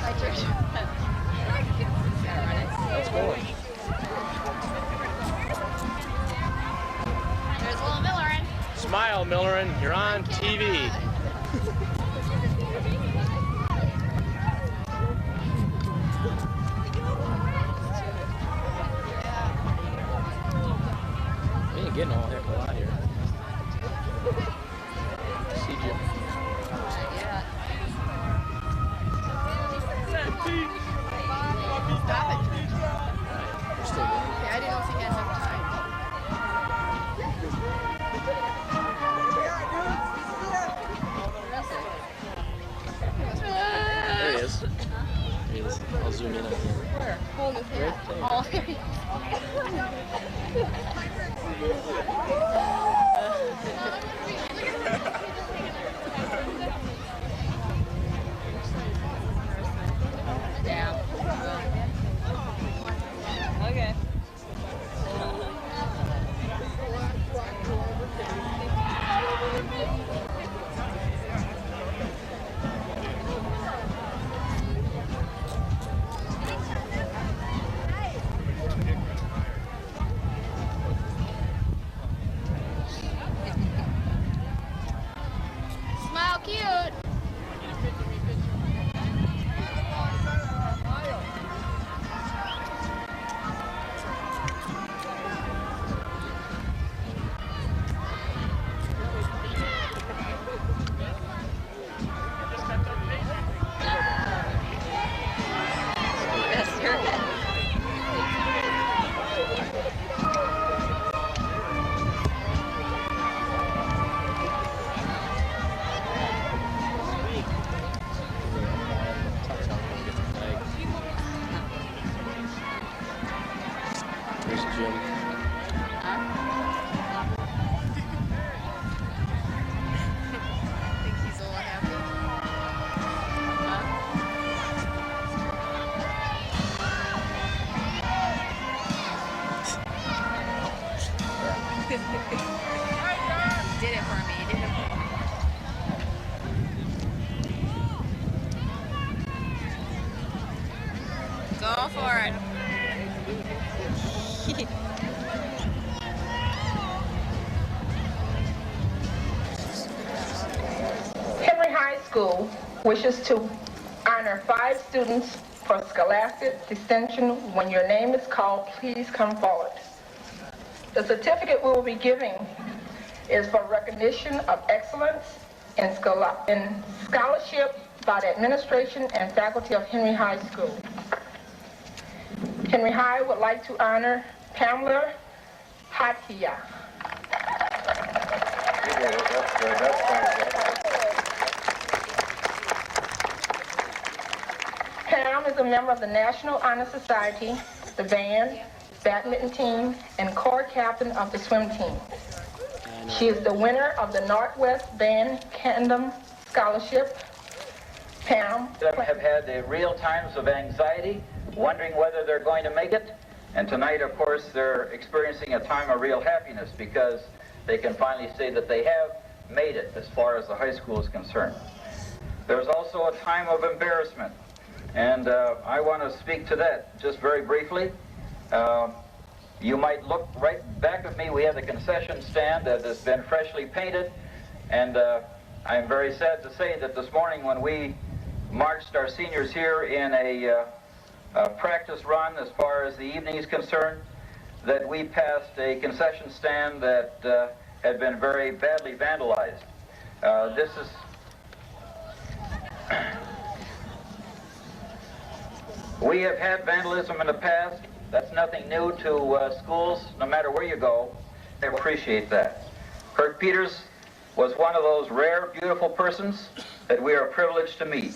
That's cool. There's little Millerin. Smile, Millerin. You're on TV. We ain't getting a whole heck of a lot here. See you. Stop it. We're still going. Okay, I didn't know if you had enough time. There he is. There he is. I'll zoom in on him. Where? Holding his hat. Oh, there he is. Damn. Okay. Smile cute. Yes, you're good. Here's Jim. I think he's a little happy. Did it for me. Did it for me. Go for it. Henry High School wishes to honor 5 students for scholastic distinction. When your name is called, please come forward. The certificate we will be giving is for recognition of excellence in scholarship by the administration and faculty of Henry High School. Henry High would like to honor Pamela Hatia. Pam is a member of the National Honor Society, the band, badminton team, and corps captain of the swim team. She is the winner of the Northwest Band Tandem Scholarship. Pam have had the real times of anxiety, wondering whether they're going to make it. And tonight, of course, they're experiencing a time of real happiness because they can finally say that they have made it as far as the high school is concerned. There's also a time of embarrassment. And I want to speak to that just very briefly. You might look right back of me. We have the concession stand that has been freshly painted. And I'm very sad to say that this morning when we marched our seniors here in a practice run as far as the evening is concerned, that we passed a concession stand that had been very badly vandalized. This is we have had vandalism in the past. That's nothing new to schools, no matter where you go. They appreciate that. Kurt Peters was one of those rare, beautiful persons that we are privileged to meet.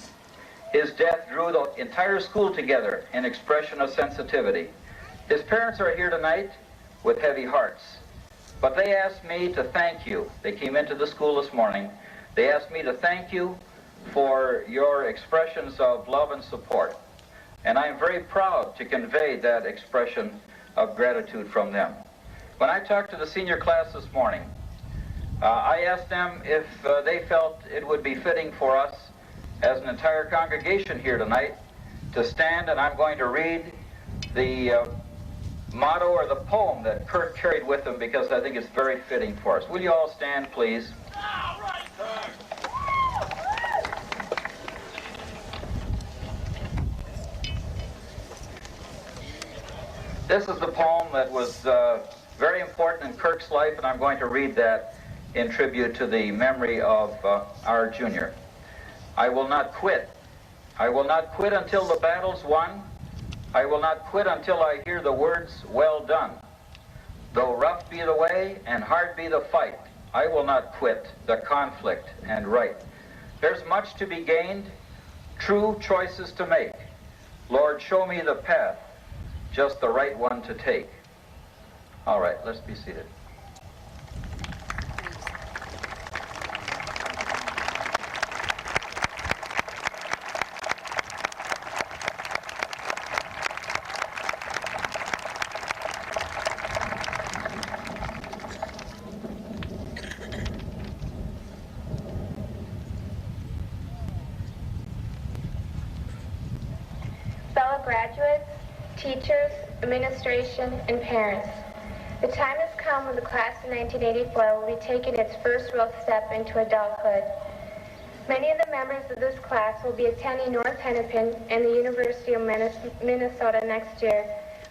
His death drew the entire school together in expression of sensitivity. His parents are here tonight with heavy hearts, but they asked me to thank you. They came into the school this morning. They asked me to thank you for your expressions of love and support. And I am very proud to convey that expression of gratitude from them. When I talked to the senior class this morning, I asked them if they felt it would be fitting for us as an entire congregation here tonight to stand, and I'm going to read the motto or the poem that Kurt carried with him because I think it's very fitting for us. Will you all stand, please? This is the poem that was very important in Kirk's life, and I'm going to read that in tribute to the memory of our junior. I will not quit. I will not quit until the battle's won. I will not quit until I hear the words, well done. Though rough be the way and hard be the fight, I will not quit the conflict and right. There's much to be gained, true choices to make. Lord, show me the path, just the right one to take. All right, let's be seated. Fellow graduates, teachers, administration, and parents, the time has come when the class of 1984 will be taking its first real step into adulthood. Many of the members of this class will be attending North Hennepin and the University of Minnesota next year,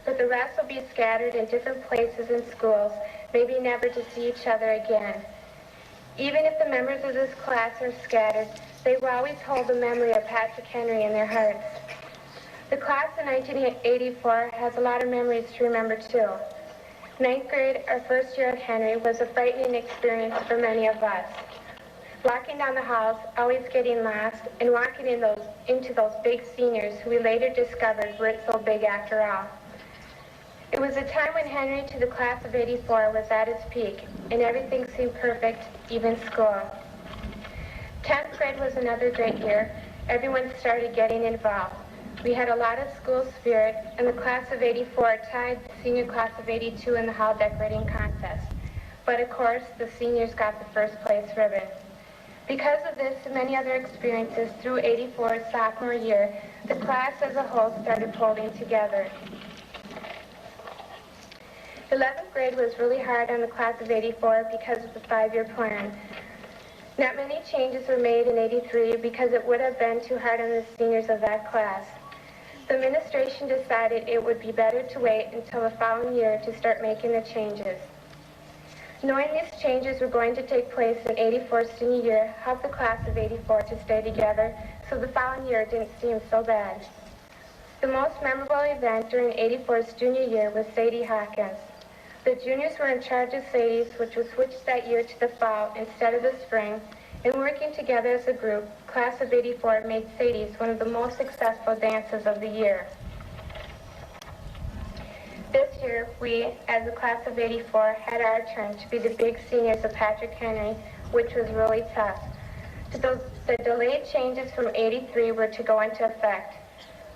but the rest will be scattered in different places and schools, maybe never to see each other again. Even if the members of this class are scattered, they will always hold the memory of Patrick Henry in their hearts. The class of 1984 has a lot of memories to remember too. Ninth grade, our first year at Henry, was a frightening experience for many of us. Walking down the halls, always getting lost, and walking into those big seniors who we later discovered weren't so big after all. It was a time when Henry to the class of 84 was at its peak, and everything seemed perfect, even school. 10th grade was another great year. Everyone started getting involved. We had a lot of school spirit, and the class of 84 tied the senior class of 82 in the hall decorating contest. But of course, the seniors got the first place ribbon. Because of this and many other experiences through 84's sophomore year, the class as a whole started holding together. 11th grade was really hard on the class of 84 because of the 5-year plan. Not many changes were made in 83 because it would have been too hard on the seniors of that class. The administration decided it would be better to wait until the following year to start making the changes. Knowing these changes were going to take place in 84's senior year helped the class of 84 to stay together, so the following year didn't seem so bad. The most memorable event during 84's junior year was Sadie Hawkins. The juniors were in charge of Sadie's, which was switched that year to the fall instead of the spring, and working together as a group, class of 84 made Sadie's one of the most successful dances of the year. This year, we, as the class of 84, had our turn to be the big seniors of Patrick Henry, which was really tough. The delayed changes from 83 were to go into effect.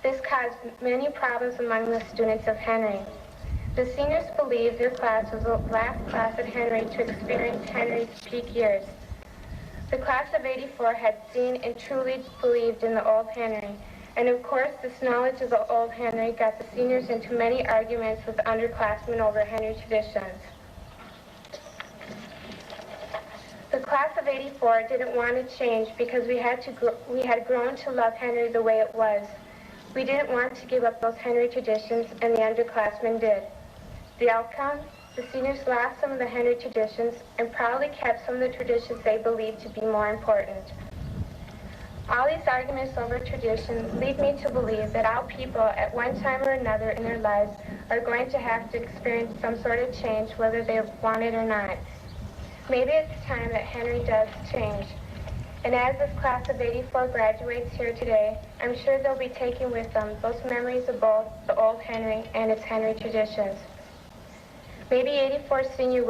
This caused many problems among the students of Henry. The seniors believed their class was the last class at Henry to experience Henry's peak years. The class of 84 had seen and truly believed in the old Henry, and of course this knowledge of the old Henry got the seniors into many arguments with the underclassmen over Henry traditions. The class of 84 didn't want to change because we had grown to love Henry the way it was. We didn't want to give up those Henry traditions, and the underclassmen did. The outcome? The seniors lost some of the Henry traditions and proudly kept some of the traditions they believed to be more important. All these arguments over tradition lead me to believe that all people at one time or another in their lives are going to have to experience some sort of change, whether they want it or not. Maybe it's time that Henry does change. And as this class of 84 graduates here today, I'm sure they'll be taking with them those memories of both the old Henry and its Henry traditions. Maybe 84's senior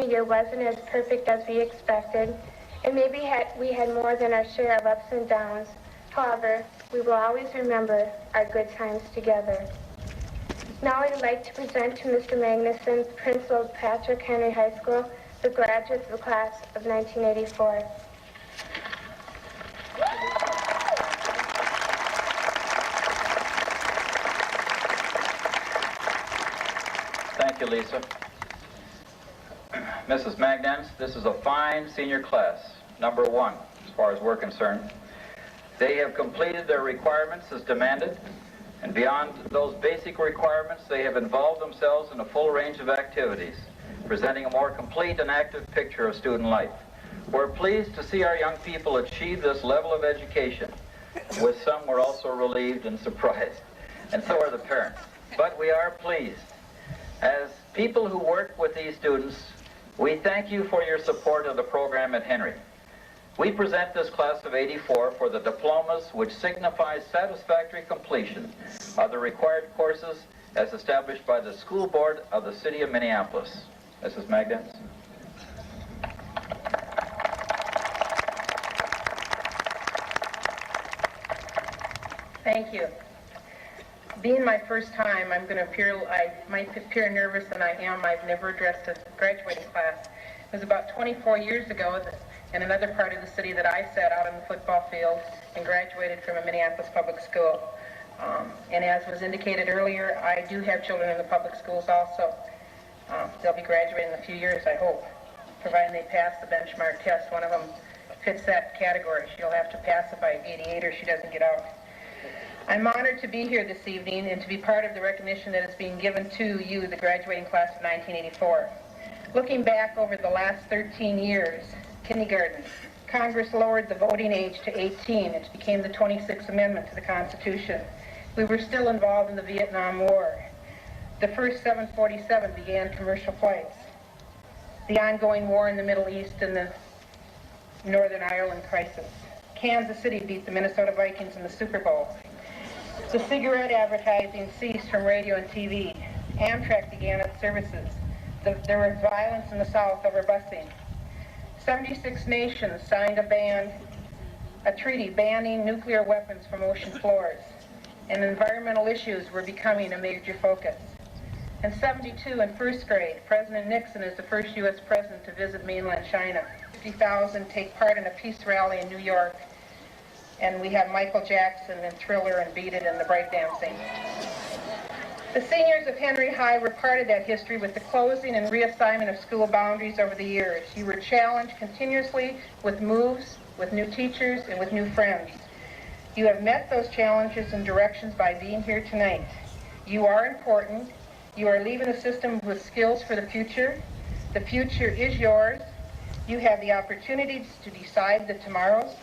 year wasn't as perfect as we expected, and maybe we had more than our share of ups and downs. However, we will always remember our good times together. Now I'd like to present to Mr. Magnuson, principal of Patrick Henry High School, the graduates of the class of 1984. you, Lisa. Mrs. Magnans, this is a fine senior class, number 1, as far as we're concerned. They have completed their requirements as demanded, and beyond those basic requirements, they have involved themselves in a full range of activities, presenting a more complete and active picture of student life. We're pleased to see our young people achieve this level of education. With some, we're also relieved and surprised, and so are the parents. But we are pleased. As people who work with these students, we thank you for your support of the program at Henry. We present this class of '84 for the diplomas which signifies satisfactory completion of the required courses as established by the school board of the city of Minneapolis. Mrs. Magdans. Thank you. Being my first time, I might appear nervous, and I am. I've never addressed a graduating class. It was about 24 years ago in another part of the city that I sat out on the football field and graduated from a Minneapolis public school. And as was indicated earlier, I do have children in the public schools also. They'll be graduating in a few years, I hope, providing they pass the benchmark test. One of them fits that category. She'll have to pass it by 88 or she doesn't get out. I'm honored to be here this evening and to be part of the recognition that is being given to you, the graduating class of 1984. Looking back over the last 13 years, kindergarten, Congress lowered the voting age to 18. It became the 26th Amendment to the Constitution. We were still involved in the Vietnam War. The first 747 began commercial flights. The ongoing war in the Middle East and the Northern Ireland crisis. Kansas City beat the Minnesota Vikings in the Super Bowl. The cigarette advertising ceased from radio and TV. Amtrak began its services. There was violence in the South over busing. 76 nations signed a treaty banning nuclear weapons from ocean floors. And environmental issues were becoming a major focus. In 72, in first grade, President Nixon is the first U.S. president to visit mainland China. 50,000 take part in a peace rally in New York. And we have Michael Jackson and Thriller and Beat It and the breakdancing. The seniors of Henry High were part of that history with the closing and reassignment of school boundaries over the years. You were challenged continuously with moves, with new teachers, and with new friends. You have met those challenges and directions by being here tonight. You are important. You are leaving the system with skills for the future. The future is yours. You have the opportunities to decide the tomorrows,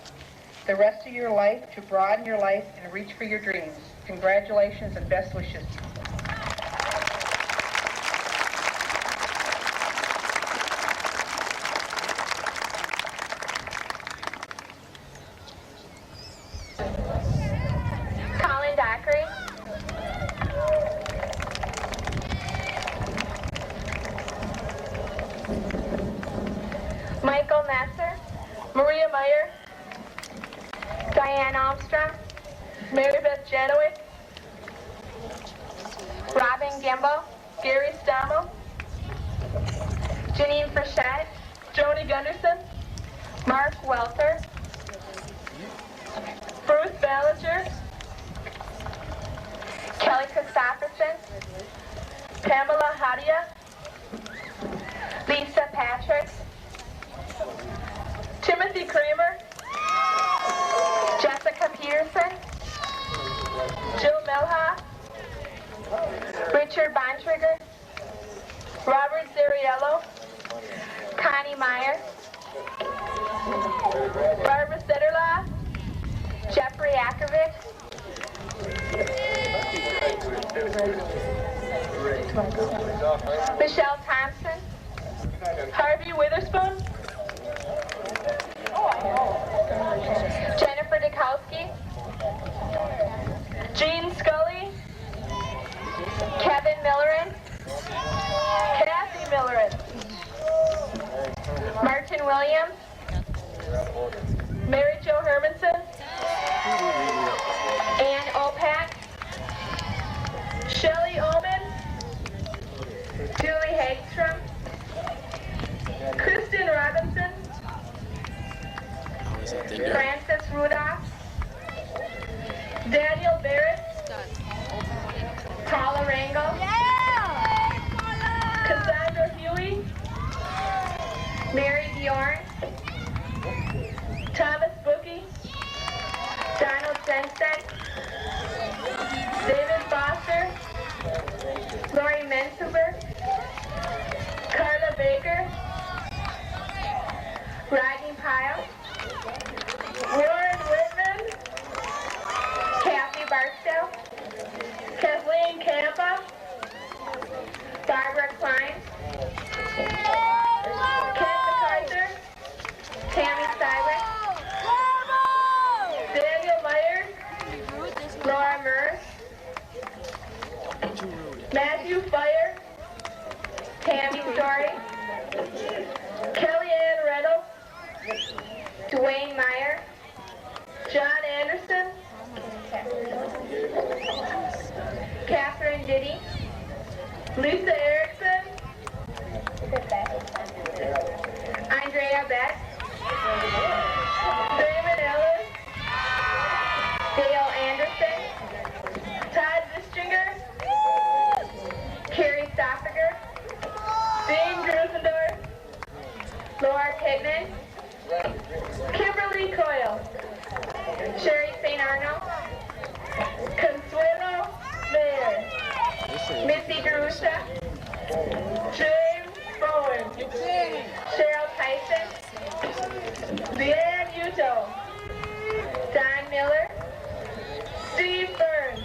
the rest of your life, to broaden your life and reach for your dreams. Congratulations and best wishes. Colin Dockery. Michael Nasser. Maria Meyer. Diane Armstrong, Mary Beth Janowick, Robin Gamble, Gary Stommel, Janine Frechette, Joni Gunderson, Mark Welter, Bruce Ballinger, Kelly Christopherson, Pamela Hadia, Lisa Patrick, Timothy Kramer, Jessica Peterson, Jill Melha, Richard Bontrigger, Robert Zariello, Connie Meyer, Barbara Sitterlaw, Jeffrey Ackervich, Michelle Thompson, Harvey Witherspoon, Jennifer Dukowski, Jean Scully, Kevin Millerin, Kathy Millerin, Martin Williams, Mary Jo Hermanson, Ann Opak, Shelley Oman, Julie Hagstrom, Kristen Ryan, Barbara Klein, Ken MacArthur, Tammy Cyrus, Daniel Myers, Laura Merce, Matthew Fire, Tammy Story, Kellyanne Reynolds, Dwayne Meyer, John Anderson, Catherine Diddy, Lisa Erickson, Andrea Beck, Raymond Ellis, Dale Anderson, Todd Bistringer, Carrie Stoffiger, Dean Grusendorf, Laura Pittman, Kimberly Coyle, Sherry St. Arnold, Consuelo Mayer, Missy Garusa, James Bowen, Cheryl Tyson, Leanne Uto, Don Miller, Steve Burns,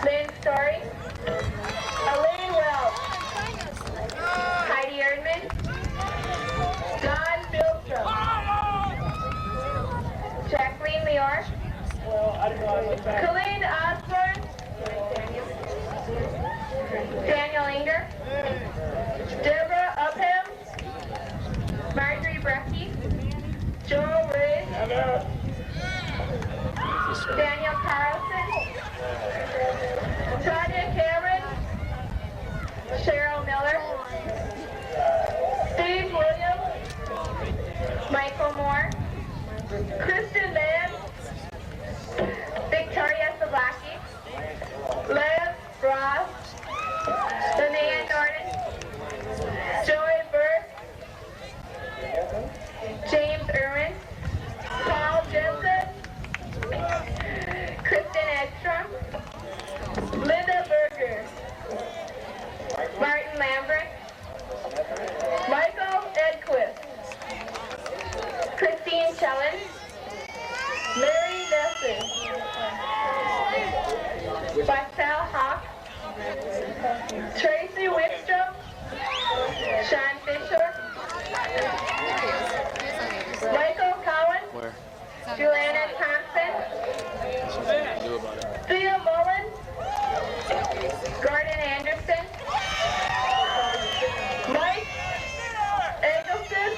Lynn Story, Elaine Wells, Heidi Erdman, Don Billstrom, Jacqueline Lior, Colleen Osborne, Daniel Inger, Deborah Upham, Marjorie Brecky, Joel Reyes, Daniel Carlson, Tanya Cameron, Cheryl Miller, Steve Williams, Michael Moore, Kristen Mann, Victoria Savlaki, Lance Ross, Linnea Norton, Joy Burke, James Irwin, Paul Jensen, Kristen Edstrom, Linda Berger, Martin Lambert, Michael Edquist, Christine Chellen, Mary Nesson, Marcel Hawk, Tracy Wickstrom, Sean Fisher, Michael Cowan, Where? Joanna Thompson, That's what I do about it. Thea Mullen, Gordon Anderson, Mike Eggleston,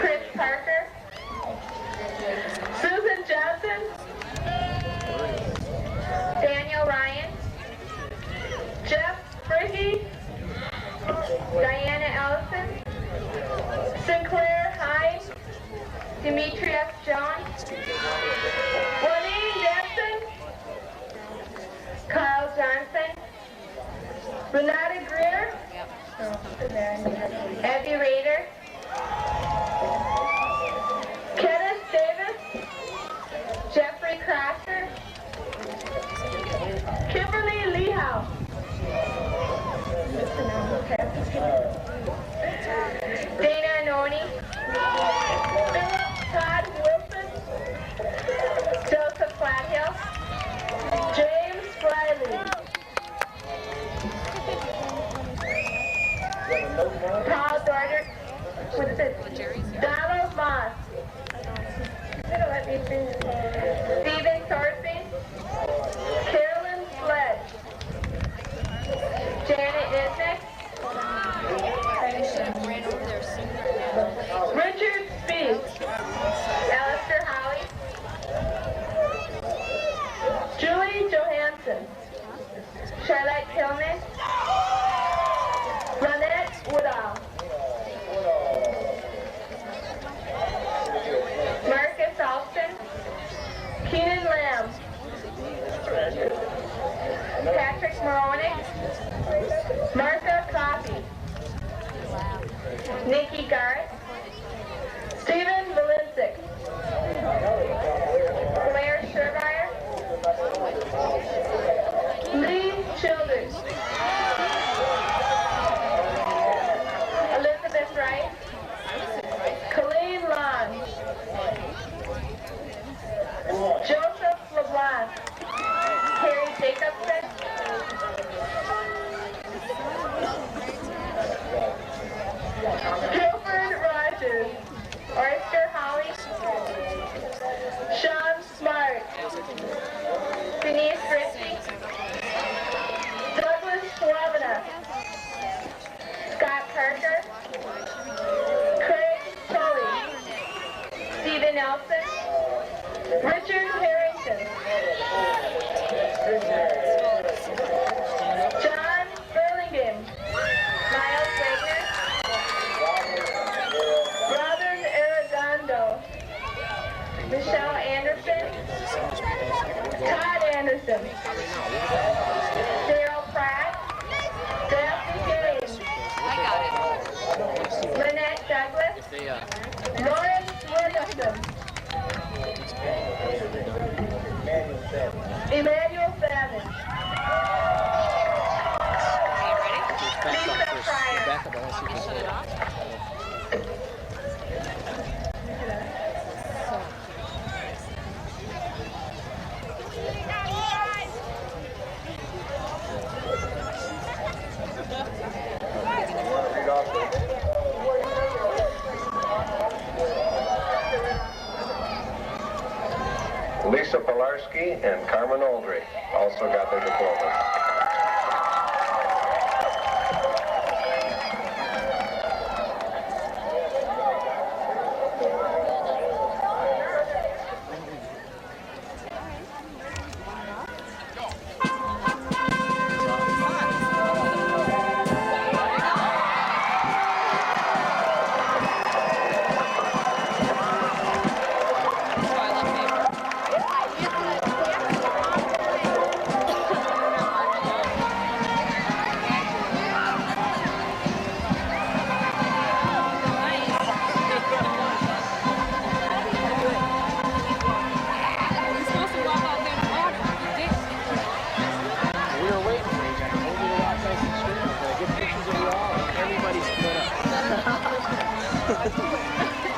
Chris Parker, Susan Johnson, Daniel Ryan, Jeff Fricke, Diana Ellison, Sinclair Hyde, Demetrius Jones, Juanine Dempson, Carl Johnson, Renata Greer, Abby Rader, Kenneth Davis, Jeffrey Crosser, Kimberly Lehouse, Dana Noni, Philip Todd Wilson, Joseph Flathill, James Friley, Paul Dorder, what is it? Donald Moss, Stephen Sorsby, Carolyn Sledge, Janet Isnick, Richard Speed, Alistair Howie, Julie Johansson, Charlotte Tillman, Lynette Woodall, Marcus Alston, Richard Harrington. John Burlingame. Miles Wagner. Robin Arredondo. Michelle Anderson. Todd Anderson. Daryl Pratt. Daphne Gaines. I got it. Lynette Douglas. Lawrence Williamson. Emmanuel Savage. Lisa Fryer. Back up, I want to see if you Shut it off. Lisa Pilarski and Carmen Oldry also got their diplomas.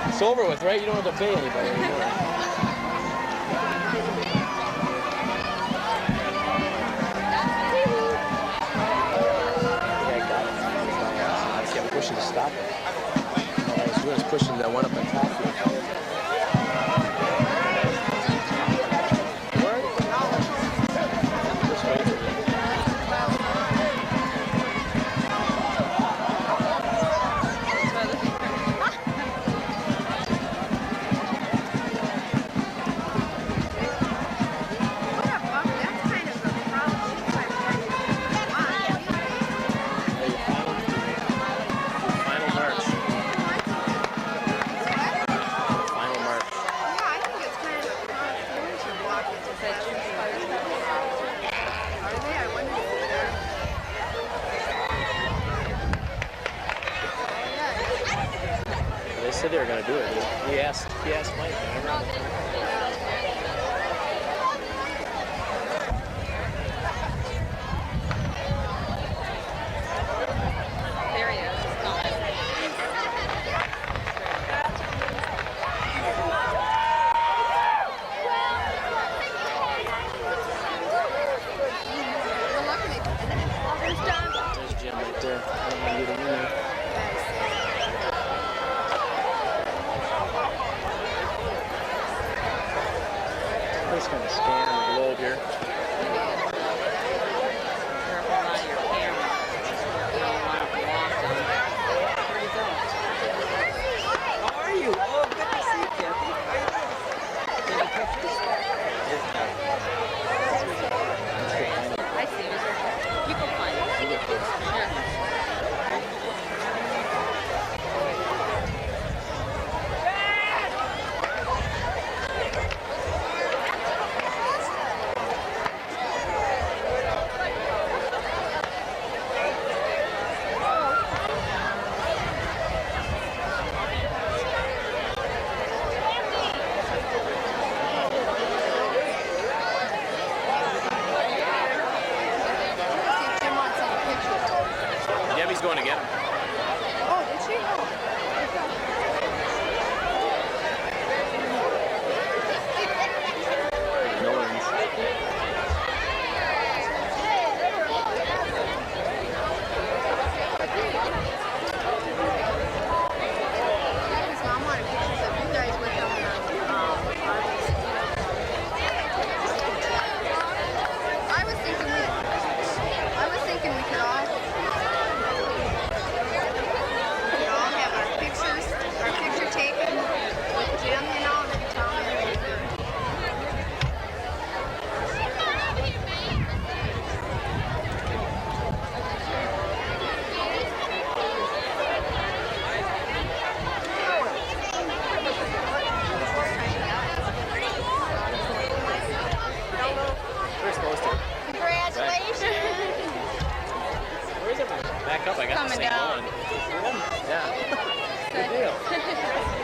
It's over with, right? You don't have to pay anybody anymore. I kept pushing to stop it. All I was doing was pushing that one up on top here. They said they were going to do it. He asked Mike. There he is. There's Jim right there. I'm going to get him in there. I'm just going to scan the globe here. Careful on your camera. You don't want to block them. Where'd he go? How are you? Oh, good to see you, Kathy. I see him. People find him. Yeah.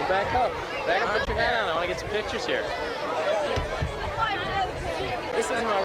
Back up. Back up, put your hat on. I want to get some pictures here. This is my